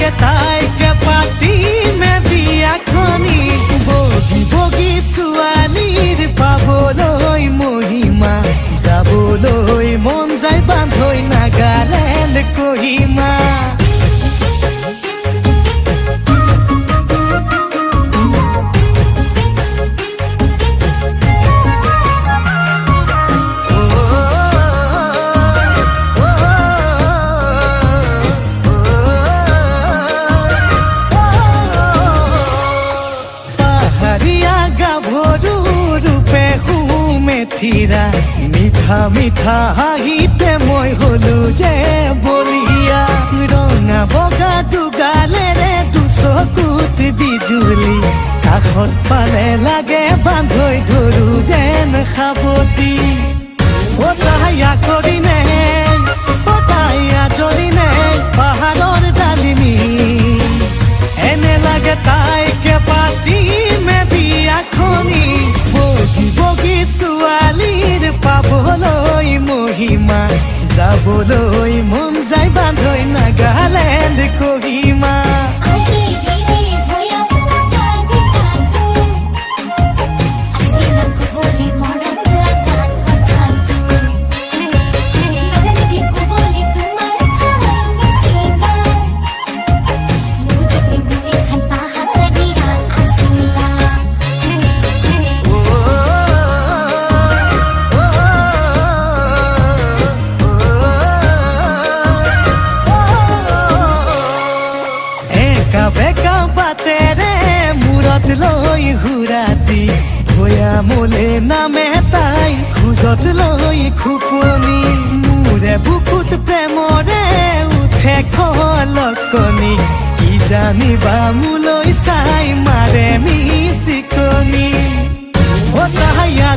লাগে তাইকে পাতি মে বিয়াখনি বগি বগি ছোৱালীৰ পাবলৈ মহিমা যাবলৈ মন যায় বান্ধৈ নাগালেণ্ড কহিমা থিৰা মিঠা মিঠা হাঁহিতে মই হলো যে বলিয়া ৰঙা বগা দুগালেৰে দুচকুত বিজুলি কাষত পালে লাগে বান্ধৈ ধৰো যেন সাৱতি তাইয়া কৰিনে তাইয়া জলিনে পাহাৰৰ ডালিমি এনে লাগে তাইকে পাতি মে বিয়াখনি বগি বগি ছোৱালীৰ পাবলৈ মহিমা যাবলৈ মন যায় বান্ধৈ নাগালেণ্ড কহিমা বেকা বাটেৰে মূৰত লৈ হুৰাতি ভয়া মোলে নামে তাই খোজত লৈ খুপনি মোৰে বুকুত প্ৰেমৰে উঠে খলকনি কি জানিবা মোলৈ চাই মাৰে মিচিকনি তাইয়া